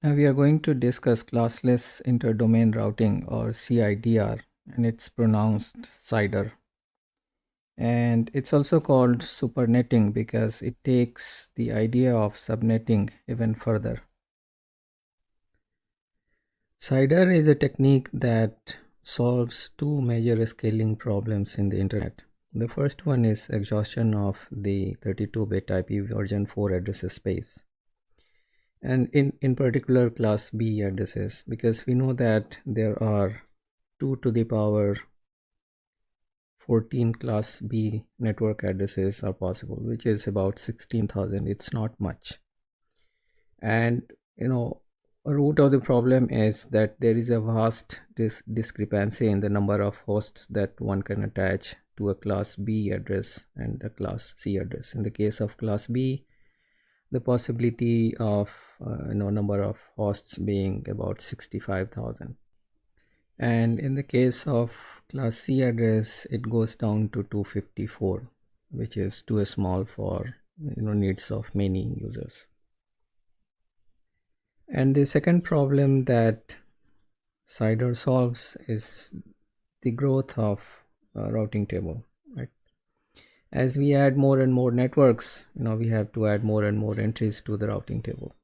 Now we are going to discuss classless interdomain routing or CIDR, and it's pronounced CIDR. And it's also called supernetting because it takes the idea of subnetting even further. CIDR is a technique that solves two major scaling problems in the internet. The first one is exhaustion of the 32-bit IP version 4 address space, and in particular class B addresses, because we know that there are 2 to the power 14 class B network addresses are possible, which is about 16,000. It's not much. And a root of the problem is that there is a vast discrepancy in the number of hosts that one can attach to a class B address and a class C address. In the case of class B, the possibility of number of hosts being about 65,000, and in the case of class C address it goes down to 254, which is too small for needs of many users. And the second problem that CIDR solves is the growth of routing table. Right, as we add more and more networks, we have to add more and more entries to the routing table.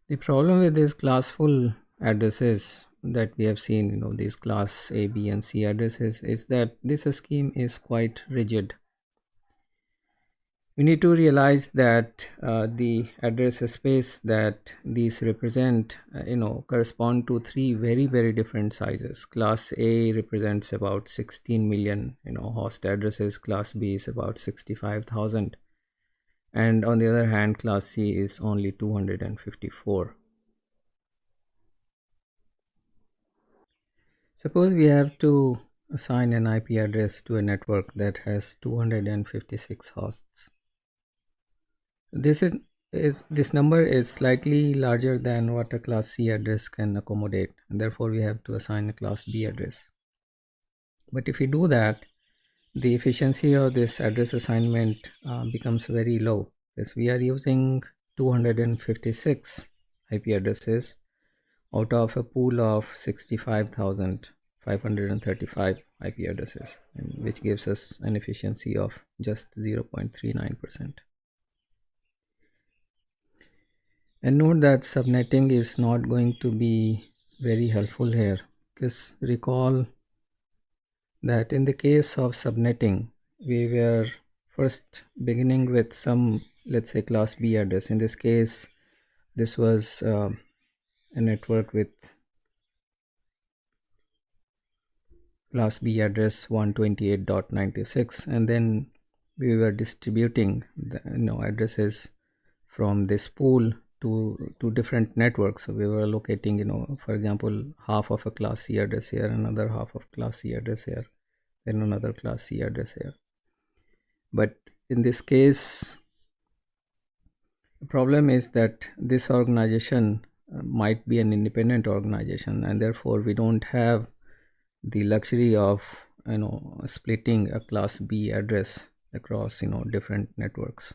The problem with these classful addresses that we have seen, these class A, B, and C addresses, is that this scheme is quite rigid. We need to realize that the address space that these represent, correspond to three very, very different sizes. Class A represents about 16 million, host addresses. Class B is about 65,000. And on the other hand, class C is only 254. Suppose we have to assign an IP address to a network that has 256 hosts. This number is slightly larger than what a class C address can accommodate, and therefore we have to assign a class B address. But if we do that, the efficiency of this address assignment becomes very low, because we are using 256 IP addresses out of a pool of 65,535 IP addresses, which gives us an efficiency of just 0.39%. And note that subnetting is not going to be very helpful here, because recall that in the case of subnetting, we were first beginning with some, let's say, class B address. In this case, this was a network with class B address 128.96, and then we were distributing the addresses from this pool to different networks. So we were allocating, for example, half of a class C address here, another half of class C address here, then another class C address here. But in this case, the problem is that this organization might be an independent organization, and therefore we don't have the luxury of splitting a class B address across different networks.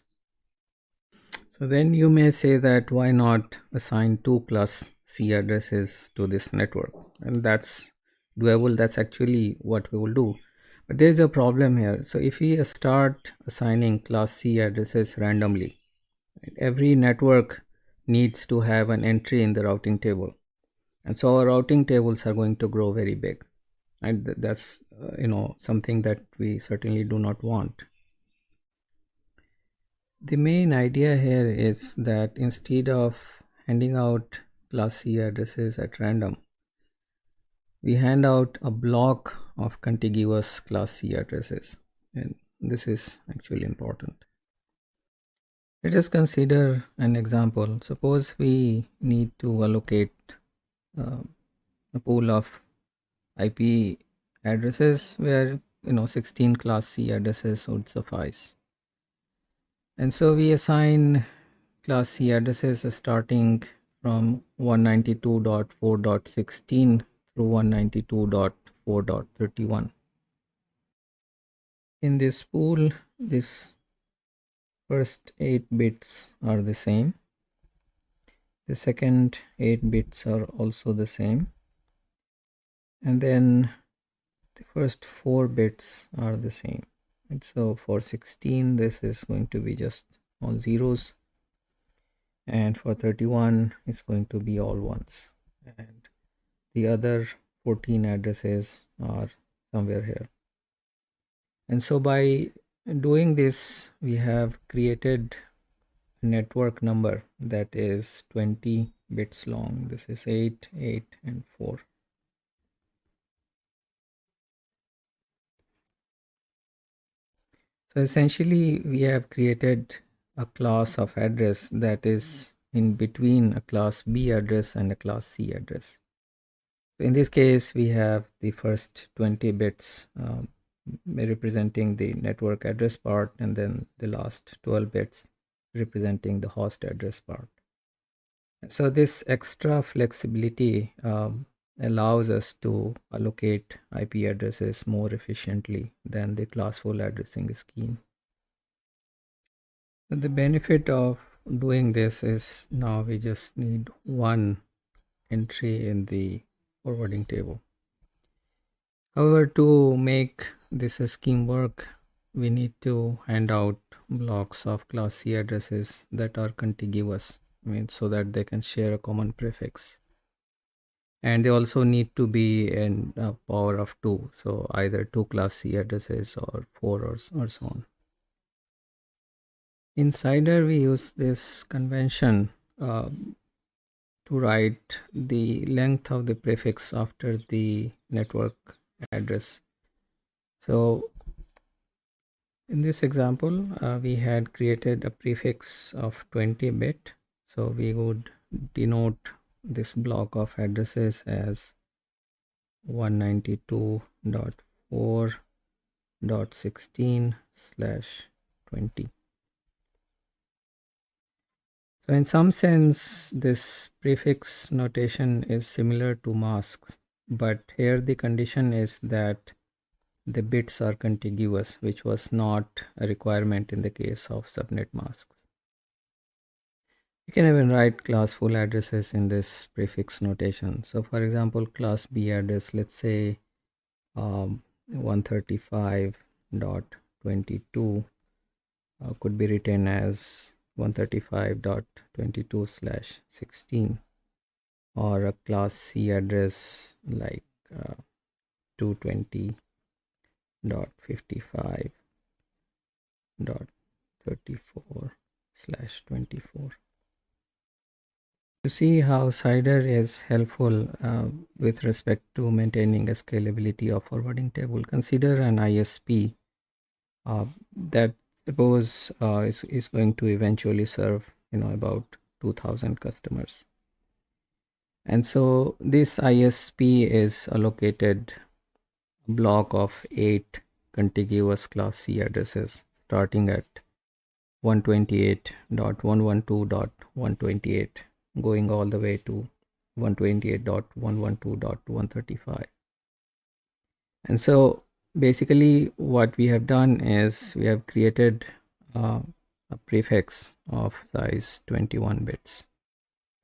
So then you may say that why not assign 2 class C addresses to this network, and that's doable. That's actually what we will do. But there is a problem here. So if we start assigning class C addresses randomly, every network needs to have an entry in the routing table, and so our routing tables are going to grow very big, and that's something that we certainly do not want. The main idea here is that instead of handing out class C addresses at random, we hand out a block of contiguous class C addresses, and this is actually important. Let us consider an example. Suppose we need to allocate a pool of IP addresses where 16 class C addresses would suffice. And so we assign class C addresses starting from 192.4.16 through 192.4.31. In this pool, this first 8 bits are the same. The second 8 bits are also the same, and then the first 4 bits are the same. And so for 16 this is going to be just all zeros, and for 31 it's going to be all ones, and the other 14 addresses are somewhere here. And so by doing this, we have created a network number that is 20 bits long. This is 8, 8, and 4. So essentially, we have created a class of address that is in between a class B address and a class C address. So in this case, we have the first 20 bits representing the network address part, and then the last 12 bits representing the host address part. So this extra flexibility allows us to allocate IP addresses more efficiently than the classful addressing scheme. So the benefit of doing this is now we just need one entry in the forwarding table. However, to make this scheme work, we need to hand out blocks of class C addresses that are contiguous, so that they can share a common prefix. And they also need to be in a power of 2, so either 2 class C addresses or 4 or so on. In CIDR, we use this convention to write the length of the prefix after the network address. So in this example, we had created a prefix of 20 bit. So we would denote this block of addresses as 192.4.16/20. So in some sense, this prefix notation is similar to masks, but here the condition is that the bits are contiguous, which was not a requirement in the case of subnet masks. You can even write class full addresses in this prefix notation. So for example, class B address, let's say 135.22 could be written as 135.22/16, or a class C address like 220.55.34/24. To see how CIDR is helpful with respect to maintaining a scalability of forwarding table, consider an ISP that suppose is going to eventually serve about 2000 customers. And so this ISP is allocated a block of 8 contiguous class C addresses starting at 128.112.128, going all the way to 128.112.135. And so basically what we have done is we have created a prefix of size 21 bits.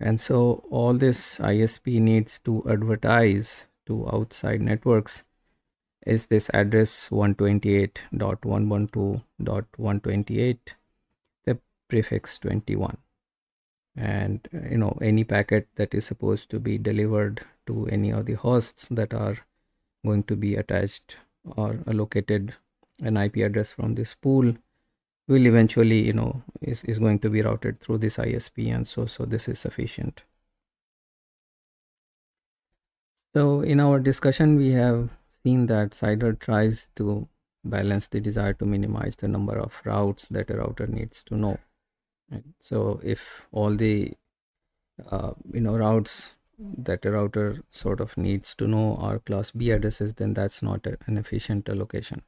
And so all this ISP needs to advertise to outside networks is this address 128.112.128, the prefix 21. And any packet that is supposed to be delivered to any of the hosts that are going to be attached or allocated an IP address from this pool will eventually is going to be routed through this ISP, and so this is sufficient. So in our discussion, we have seen that CIDR tries to balance the desire to minimize the number of routes that a router needs to know. Right? So if all the routes that a router sort of needs to know are class B addresses, then that's not an efficient allocation.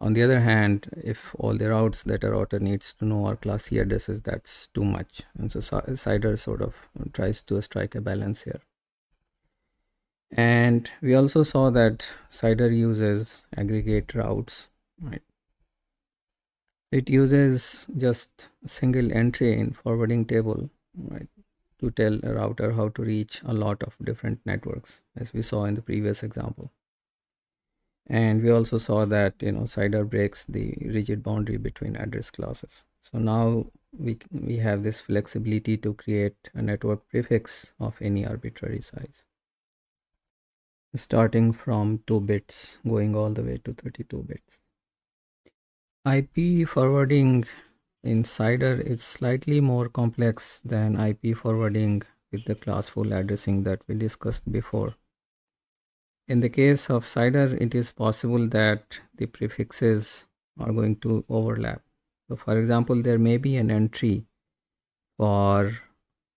On the other hand, if all the routes that a router needs to know are class C addresses, that's too much. And so CIDR sort of tries to strike a balance here. And we also saw that CIDR uses aggregate routes, right? It uses just a single entry in forwarding table, right, to tell a router how to reach a lot of different networks, as we saw in the previous example. And we also saw that CIDR breaks the rigid boundary between address classes. So now we have this flexibility to create a network prefix of any arbitrary size, starting from 2 bits going all the way to 32 bits. IP forwarding in CIDR is slightly more complex than IP forwarding with the classful addressing that we discussed before. In the case of CIDR, it is possible that the prefixes are going to overlap. So for example, there may be an entry for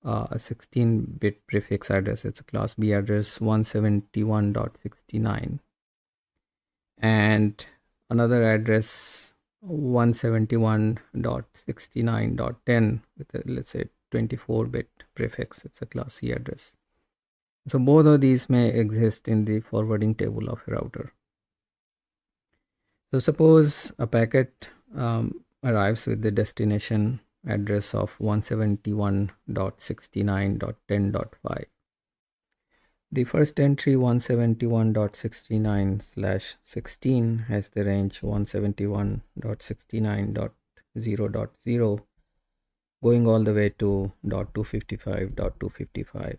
a 16-bit prefix address. It's a class B address 171.69, and another address 171.69.10 with a, let's say, 24-bit prefix. It's a class C address. So both of these may exist in the forwarding table of a router. So suppose a packet arrives with the destination address of 171.69.10.5. The first entry 171.69/16 has the range 171.69.0.0 going all the way to .255.255,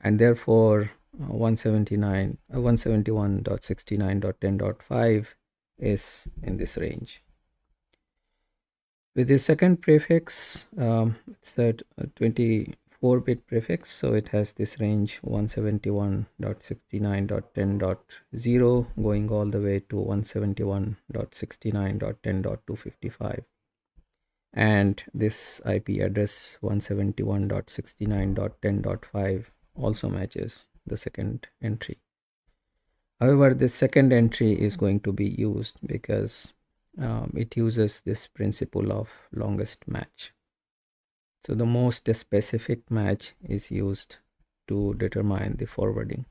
and therefore 171.69.10.5 is in this range. With the second prefix, it's a 24-bit prefix, so it has this range 171.69.10.0 going all the way to 171.69.10.255, and this IP address 171.69.10.5 also matches the second entry. However, the second entry is going to be used because it uses this principle of longest match. So the most specific match is used to determine the forwarding.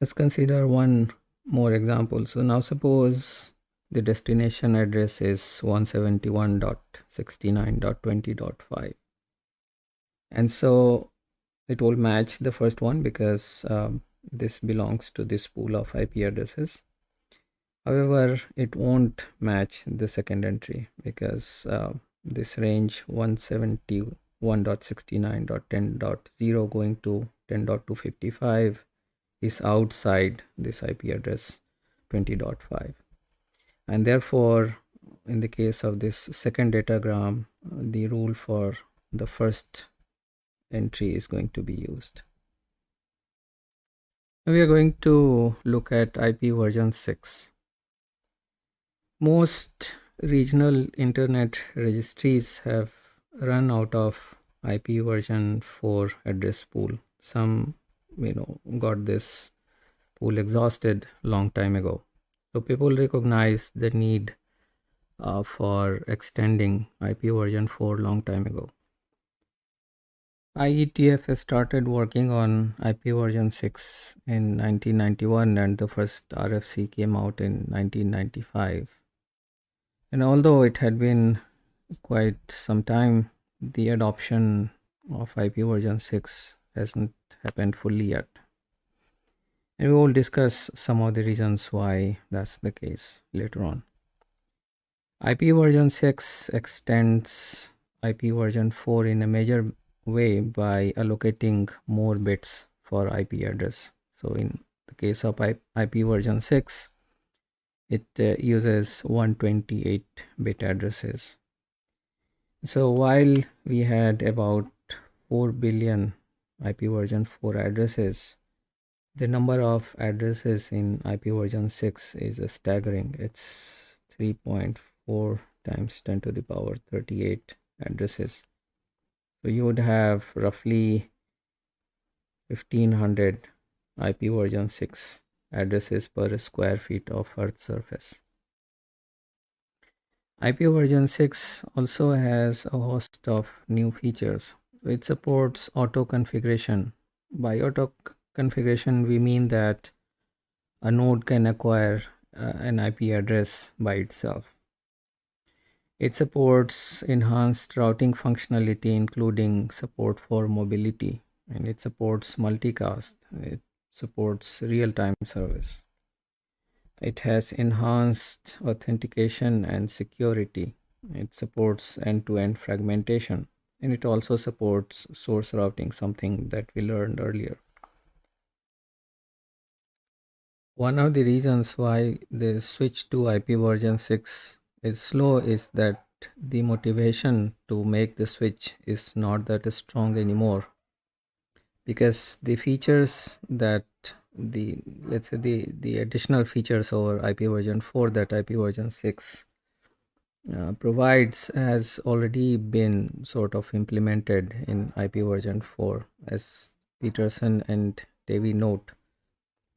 Let's consider one more example. So now suppose the destination address is 171.69.20.5, and so it will match the first one because this belongs to this pool of IP addresses. However, it won't match the second entry because this range 171.69.10.0 going to 10.255 is outside this IP address 20.5, and therefore in the case of this second datagram, the rule for the first entry is going to be used. We are going to look at IP version 6. Most regional internet registries have run out of IP version 4 address pool. Some got this pool exhausted long time ago. So people recognize the need for extending IP version 4 long time ago. IETF has started working on IP version 6 in 1991, and the first RFC came out in 1995. And although it had been quite some time, the adoption of IP version 6 hasn't happened fully yet. And we will discuss some of the reasons why that's the case later on. IP version 6 extends IP version 4 in a major way by allocating more bits for IP address. So in the case of IP version 6, it uses 128-bit addresses. So while we had about 4 billion IP version 4 addresses, the number of addresses in IP version 6 is staggering. It's 3.4 times 10 to the power 38 addresses. So you would have roughly 1500 IP version 6 addresses per square feet of Earth's surface. IP version 6 also has a host of new features. It supports auto configuration. By auto configuration, we mean that a node can acquire an IP address by itself. It supports enhanced routing functionality, including support for mobility, and it supports multicast. It supports real-time service. It has enhanced authentication and security. It supports end-to-end fragmentation, and it also supports source routing, something that we learned earlier. One of the reasons why the switch to IP version 6 is slow is that the motivation to make the switch is not that strong anymore, because the features that the let's say the additional features over IP version 4 that IP version 6 provides has already been sort of implemented in IP version 4. As Peterson and Davey note,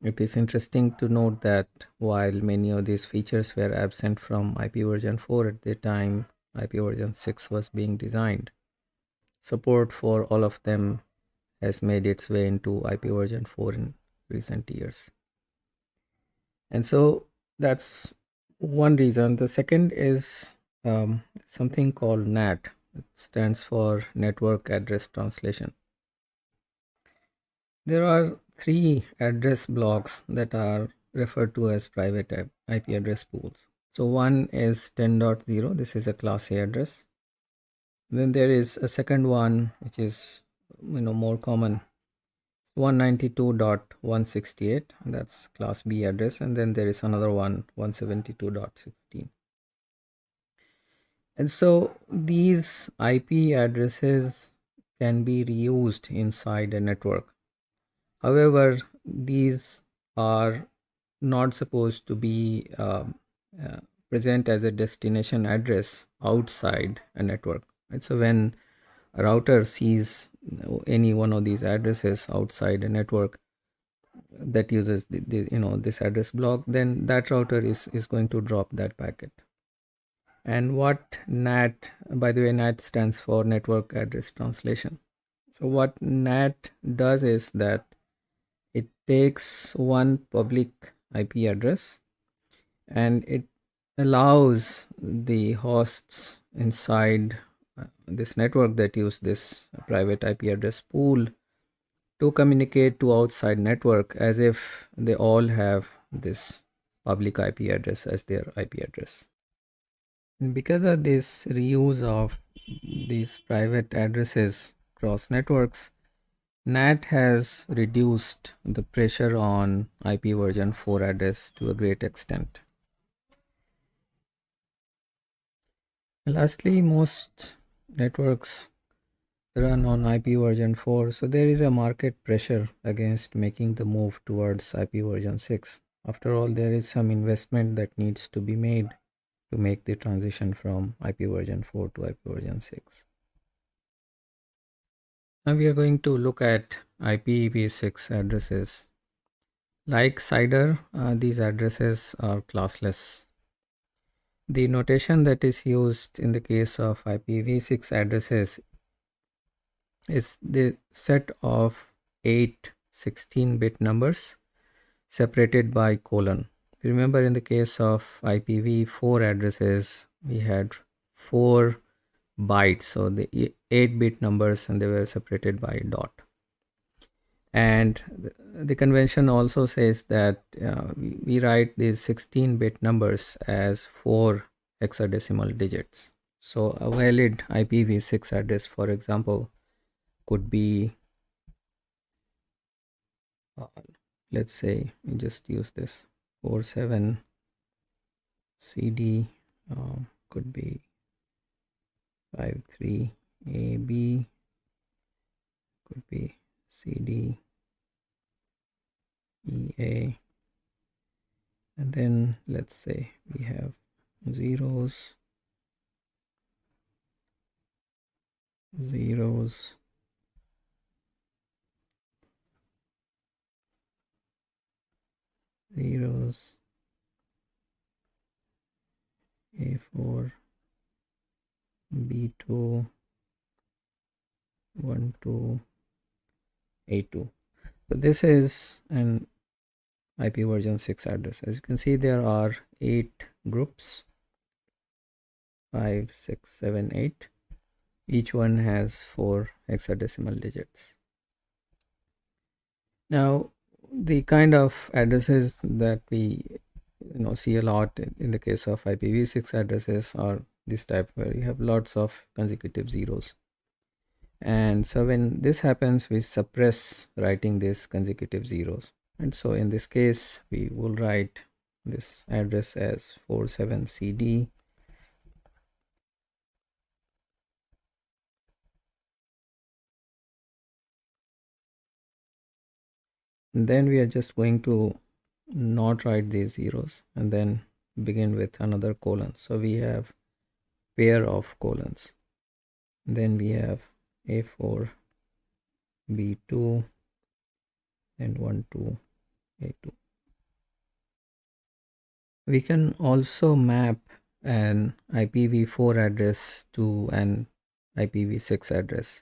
it is interesting to note that while many of these features were absent from IP version 4 at the time IP version 6 was being designed, support for all of them has made its way into IP version 4 in recent years. And so that's one reason. The second is something called NAT. It stands for Network Address Translation. There are three address blocks that are referred to as private IP address pools. So one is 10.0. This is a class A address. Then there is a second one which is more common, 192.168, that's class B address, and then there is another one, 172.16. And so these IP addresses can be reused inside a network. However, these are not supposed to be present as a destination address outside a network. And so when a router sees any one of these addresses outside a network that uses this address block, then that router is going to drop that packet. And what NAT, by the way, NAT stands for Network Address Translation. So what NAT does is that it takes one public IP address and it allows the hosts inside this network that use this private IP address pool to communicate to outside network as if they all have this public IP address as their IP address. And because of this reuse of these private addresses across networks, NAT has reduced the pressure on IP version 4 address to a great extent. Lastly, most networks run on IP version 4, so there is a market pressure against making the move towards IP version 6. After all, there is some investment that needs to be made to make the transition from IP version 4 to IP version 6. Now we are going to look at IPv6 addresses. Like CIDR, these addresses are classless. The notation that is used in the case of IPv6 addresses is the set of 8 16-bit numbers separated by colon. Remember, in the case of IPv4 addresses, we had 4 bytes, so the 8-bit numbers, and they were separated by dot. And the convention also says that we write these 16-bit numbers as 4 hexadecimal digits. So a valid IPv6 address, for example, could be, let's say, we just use this 47 CD, could be 53 AB, could be CD EA, and then let's say we have zeros, zeros, zeros, A4, B2, 1, 2, A2. So this is an IP version 6 address. As you can see, there are 8 groups. 5, 6, 7, 8. Each one has 4 hexadecimal digits. Now, the kind of addresses that we see a lot in the case of IPv6 addresses are this type, where you have lots of consecutive zeros. And so when this happens, we suppress writing these consecutive zeros. And so in this case, we will write this address as 47CD. And then we are just going to not write these zeros and then begin with another colon. So we have pair of colons. Then we have A4, B2, and 1, 2, A2. We can also map an IPv4 address to an IPv6 address.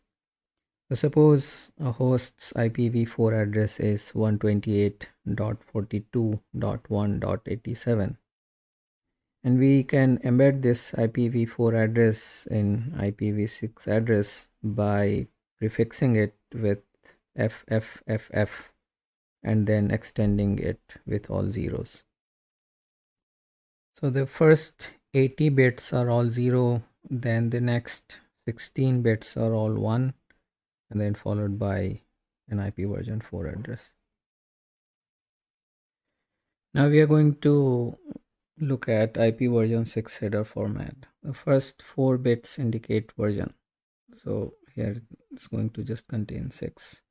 So suppose a host's IPv4 address is 128.42.1.87, and we can embed this IPv4 address in IPv6 address by prefixing it with FFFF and then extending it with all zeros. So the first 80 bits are all 0, then the next 16 bits are all 1, and then followed by an IP version 4 address. Now we are going to look at IP version 6 header format. The first 4 bits indicate version. So here it's going to just contain 6.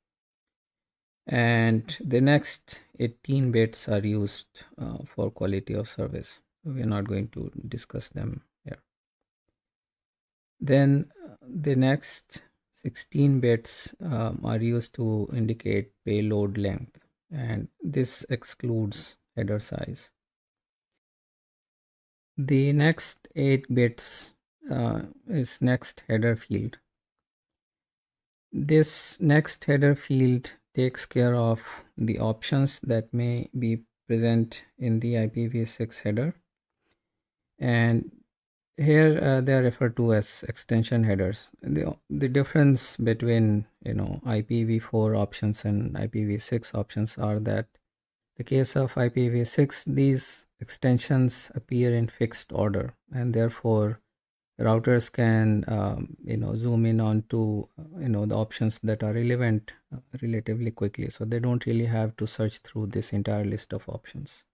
And the next 18 bits are used for quality of service. We are not going to discuss them here. Then the next 16 bits are used to indicate payload length, and this excludes header size. The next 8 bits is next header field. This next header field takes care of the options that may be present in the IPv6 header, and here they are referred to as extension headers. The difference between IPv4 options and IPv6 options are that the case of IPv6, these extensions appear in fixed order, and therefore routers can zoom in onto the options that are relevant relatively quickly, so they don't really have to search through this entire list of options.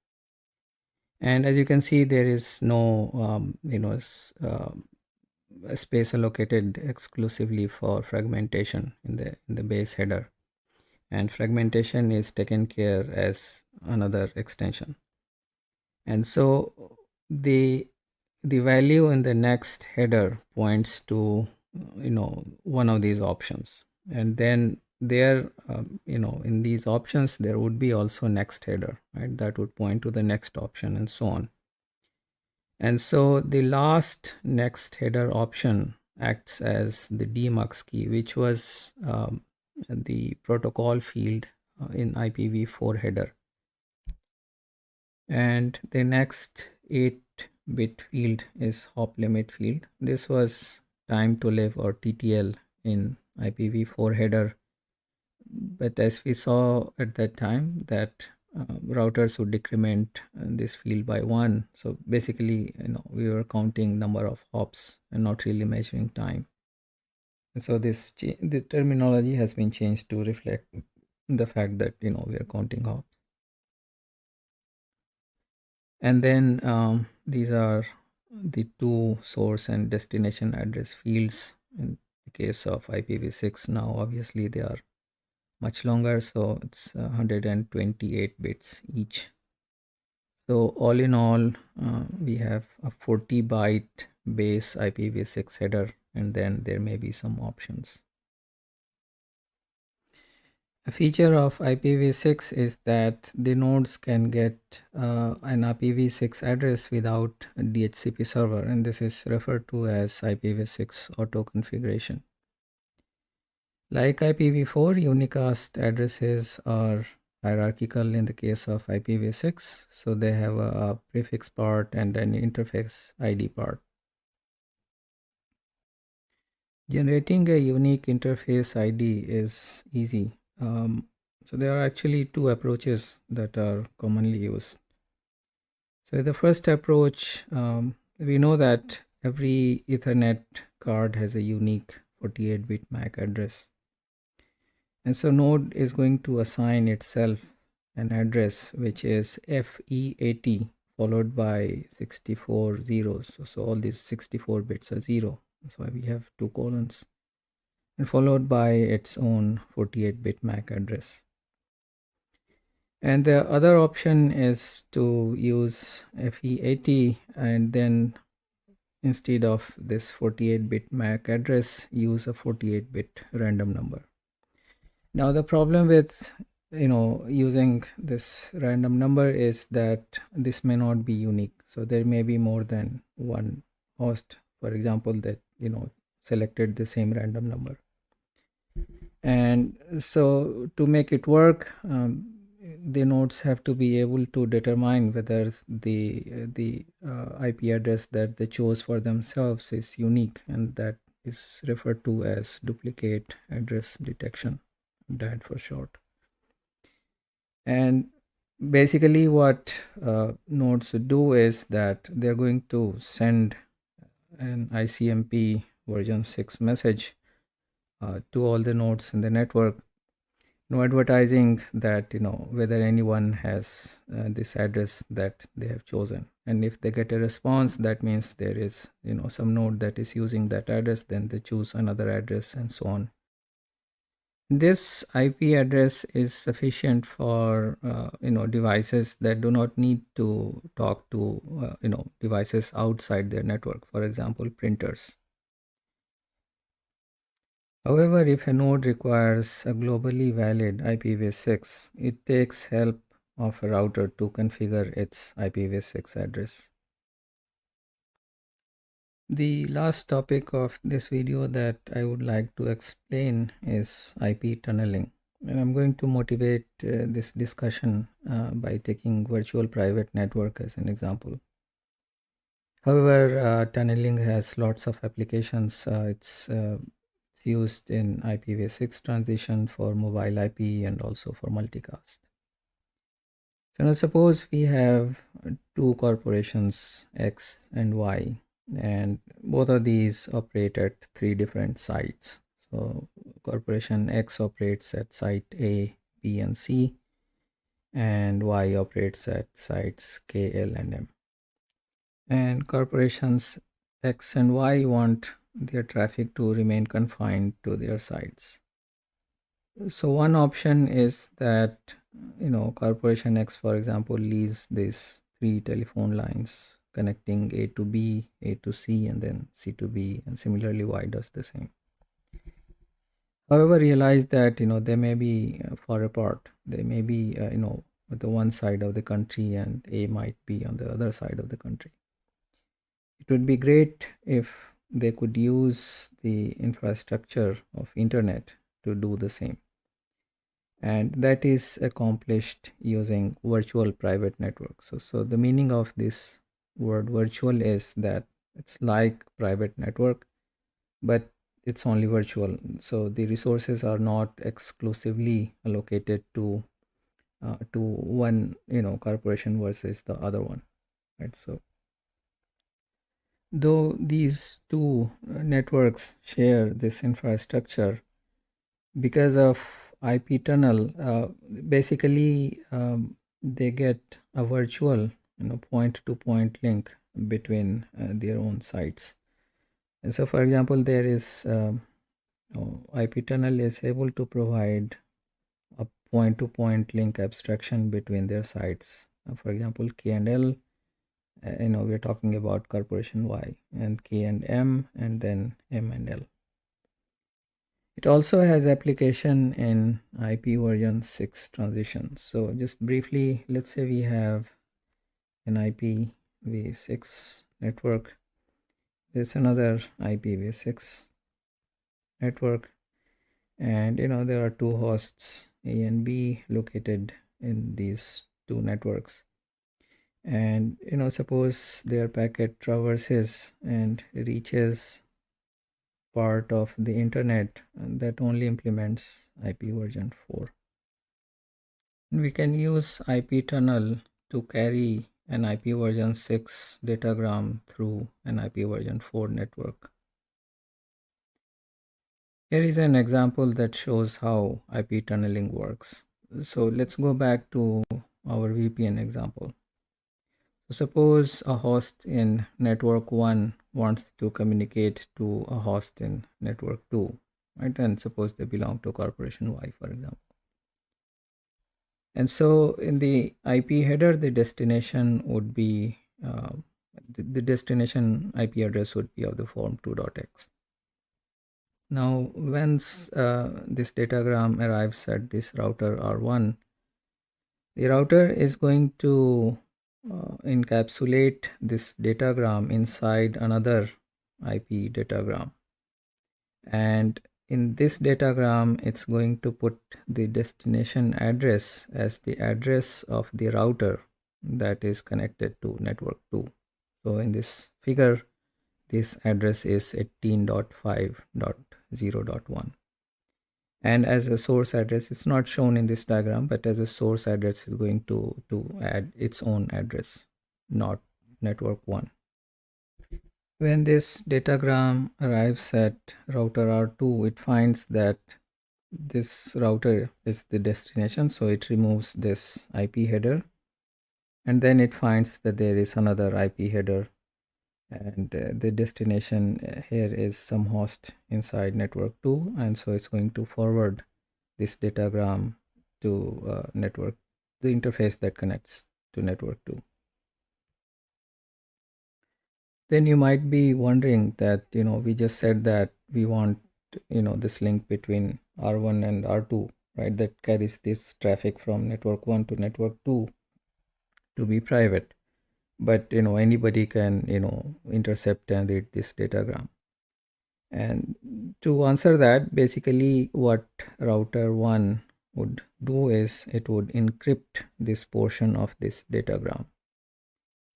And as you can see, there is no space allocated exclusively for fragmentation in the base header, and fragmentation is taken care as another extension. And so the value in the next header points to one of these options, and then there in these options there would be also next header, right, that would point to the next option, and so on. And so the last next header option acts as the demux key, which was the protocol field in IPv4 header. And the next 8-bit field is hop limit field. This was time to live, or TTL, in IPv4 header. But as we saw at that time, that routers would decrement this field by 1. So basically, we were counting number of hops and not really measuring time. And so the terminology has been changed to reflect the fact that we are counting hops. And then these are the two source and destination address fields. In the case of IPv6, now obviously they are much longer, so it's 128 bits each. So all in all, we have a 40 byte base IPv6 header, and then there may be some options. A feature of IPv6 is that the nodes can get an IPv6 address without a DHCP server, and this is referred to as IPv6 auto configuration. Like IPv4, unicast addresses are hierarchical in the case of IPv6, so they have a prefix part and an interface ID part. Generating a unique interface ID is easy. So there are actually two approaches that are commonly used. So the first approach, we know that every Ethernet card has a unique 48-bit MAC address. And so node is going to assign itself an address which is FE80 followed by 64 zeros. So all these 64 bits are zero. That's why we have two colons, and followed by its own 48-bit MAC address. And the other option is to use FE80 and then instead of this 48-bit MAC address, use a 48-bit random number. Now the problem with using this random number is that this may not be unique. So there may be more than one host, for example, that selected the same random number. And so to make it work, the nodes have to be able to determine whether the IP address that they chose for themselves is unique, and that is referred to as duplicate address detection, DAD for short. And basically what nodes do is that they're going to send an ICMP version 6 message to all the nodes in the network, advertising that whether anyone has this address that they have chosen. And if they get a response, that means there is some node that is using that address, then they choose another address and so on. This IP address is sufficient for devices that do not need to talk to devices outside their network, for example printers. However, if a node requires a globally valid IPv6, it takes help of a router to configure its IPv6 address. The last topic of this video that I would like to explain is IP tunneling. And I'm going to motivate this discussion by taking virtual private network as an example. However, tunneling has lots of applications. It's used in IPv6 transition for mobile IP and also for multicast. So now suppose we have two corporations X and Y, and both of these operate at three different sites. So corporation X operates at site A, B, and C, and Y operates at sites K, L, and M. And corporations X and Y want their traffic to remain confined to their sites. So one option is that corporation X, for example, leaves these three telephone lines connecting A to B, A to C, and then C to B, and similarly Y does the same. However, realize that they may be far apart. They may be at the one side of the country, and A might be on the other side of the country. It would be great if they could use the infrastructure of internet to do the same. And that is accomplished using virtual private networks. So the meaning of this word virtual is that it's like private network, but it's only virtual. So the resources are not exclusively allocated to one corporation versus the other one, right? So though these two networks share this infrastructure, because of IP tunnel, basically they get a virtual point-to-point link between their own sites. And so for example, there is IP tunnel is able to provide a point-to-point link abstraction between their sites. For example, K and L, we're talking about corporation Y, and K and M, and then M and L. It also has application in IP version 6 transition. So just briefly, let's say we have an IPv6 network. There's another IPv6 network, and there are two hosts A and B located in these two networks. And suppose their packet traverses and reaches part of the internet that only implements IP version 4. And we can use IP tunnel to carry an IP version 6 datagram through an IP version 4 network. Here is an example that shows how IP tunneling works. So let's go back to our VPN example. So suppose a host in network 1 wants to communicate to a host in network 2, right? And suppose they belong to corporation Y, for example. And so in the IP header, the destination would be, the destination IP address would be of the form 2.x. Now, once this datagram arrives at this router R1, the router is going to encapsulate this datagram inside another IP datagram. And in this datagram, it's going to put the destination address as the address of the router that is connected to network 2. So in this figure, this address is 18.5.0.1. And as a source address, it's not shown in this diagram, but as a source address is going to add its own address, not network 1. When this datagram arrives at router R2, it finds that this router is the destination, so it removes this IP header, and then it finds that there is another IP header, and the destination here is some host inside network 2, and so it's going to forward this datagram to network, the interface that connects to network 2. Then you might be wondering that, we just said that we want, this link between R1 and R2, right, that carries this traffic from network 1 to network 2 to be private. But, anybody can, intercept and read this datagram. And to answer that, basically what router 1 would do is it would encrypt this portion of this datagram,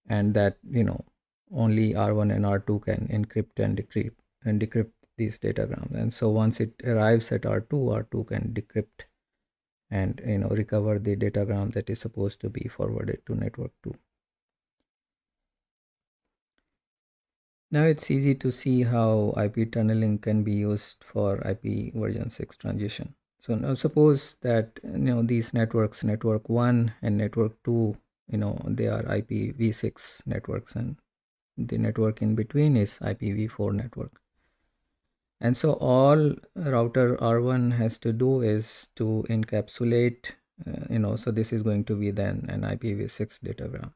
and that, only R1 and R2 can encrypt and decrypt these datagrams. And so once it arrives at R2, R2 can decrypt and recover the datagram that is supposed to be forwarded to network 2. Now it's easy to see how IP tunneling can be used for IP version 6 transition. So now suppose that these networks, network 1 and network 2, they are IPv6 networks, and the network in between is IPv4 network. And so all router R1 has to do is to encapsulate, so this is going to be then an IPv6 datagram.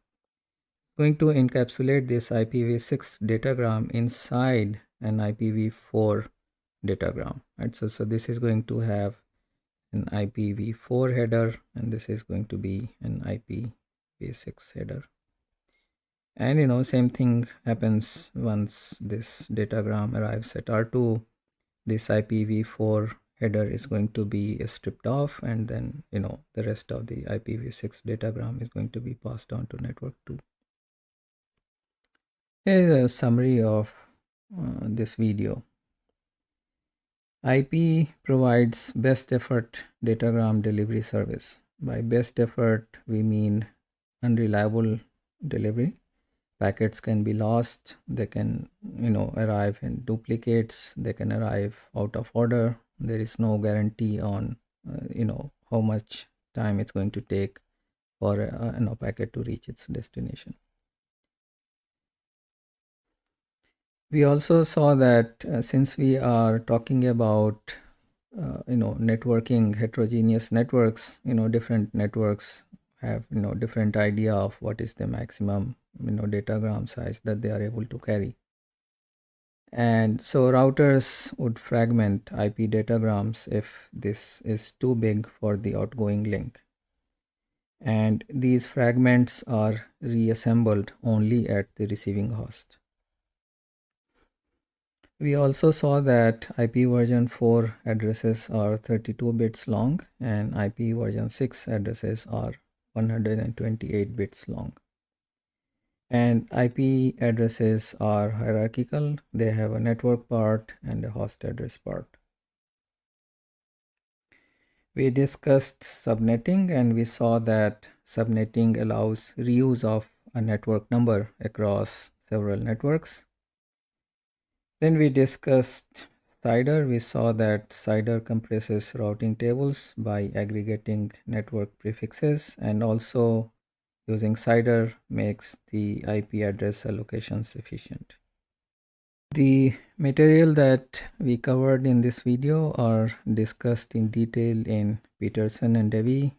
Going to encapsulate this IPv6 datagram inside an IPv4 datagram, right? So this is going to have an IPv4 header, and this is going to be an IPv6 header. And same thing happens once this datagram arrives at R2. This IPv4 header is going to be stripped off, and then the rest of the IPv6 datagram is going to be passed on to network 2. Here is a summary of this video. IP provides best effort datagram delivery service. By best effort, we mean unreliable delivery. Packets can be lost, they can arrive in duplicates, they can arrive out of order. There is no guarantee on how much time it's going to take for a packet to reach its destination. We also saw that since we are talking about networking heterogeneous networks, different networks have different idea of what is the maximum datagram size that they are able to carry. And so routers would fragment IP datagrams if this is too big for the outgoing link, and these fragments are reassembled only at the receiving host. We also saw that IP version 4 addresses are 32 bits long and IP version 6 addresses are 128 bits long. And IP addresses are hierarchical. They have a network part and a host address part. We discussed subnetting, and we saw that subnetting allows reuse of a network number across several networks. Then we discussed CIDR. We saw that CIDR compresses routing tables by aggregating network prefixes, and also using CIDR makes the IP address allocations efficient. The material that we covered in this video are discussed in detail in Peterson and Devi,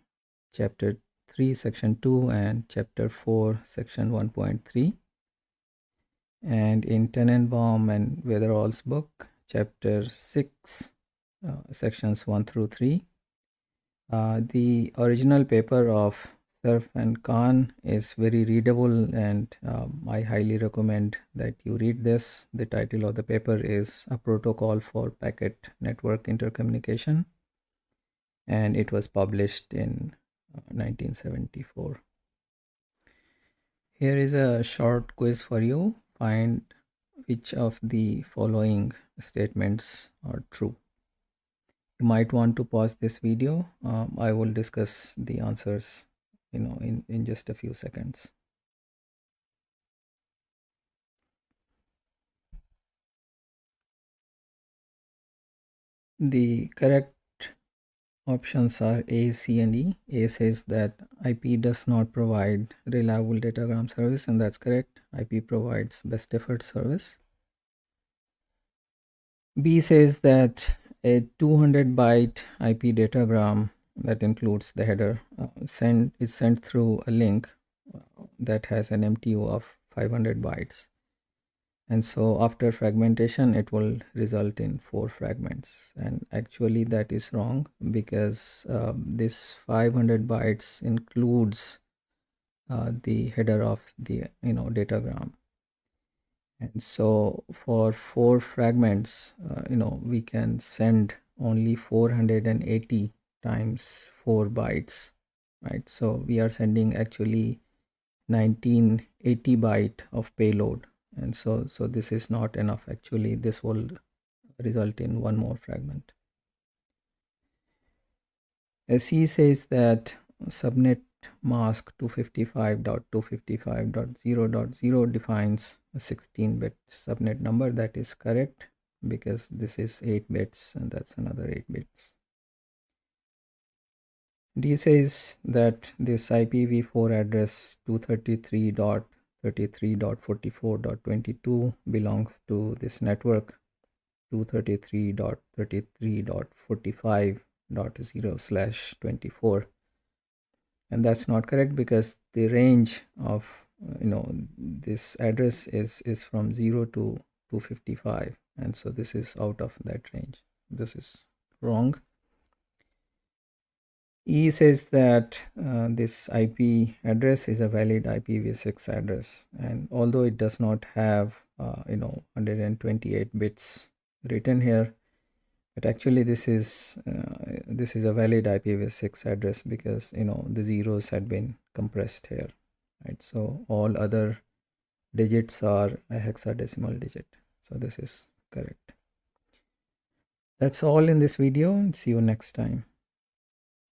Chapter 3, Section 2, and Chapter 4, Section 1.3. And in Tenenbaum and Weatherall's book, Chapter 6, Sections 1 through 3. The original paper of Surf and Khan is very readable, and I highly recommend that you read this. The title of the paper is A Protocol for Packet Network Intercommunication, and it was published in 1974. Here is a short quiz for you. Find which of the following statements are true. You might want to pause this video. I will discuss the answers in just a few seconds. The correct options are A, C, and E. A says that IP does not provide reliable datagram service, and that's correct. IP provides best effort service. B says that a 200 byte IP datagram that includes the header is sent through a link that has an MTU of 500 bytes. And so after fragmentation, it will result in 4 fragments. And actually that is wrong, because this 500 bytes includes the header of the datagram. And so for 4 fragments, we can send only 480 times 4 bytes, right? So we are sending actually 1980 byte of payload, and so this is not enough. Actually, this will result in 1 more fragment. C says that subnet mask 255.255.0.0 defines a 16-bit subnet number. That is correct, because this is 8 bits and that's another 8 bits. D says that this IPv4 address 233.33.44.22 belongs to this network 233.33.45.0/24, and that's not correct, because the range of this address is from 0 to 255, and so this is out of that range. This is wrong. E says that this IP address is a valid IPv6 address, and although it does not have 128 bits written here, but actually this is a valid IPv6 address, because the zeros had been compressed here, right? So all other digits are a hexadecimal digit, so this is correct. That's all in this video, and see you next time.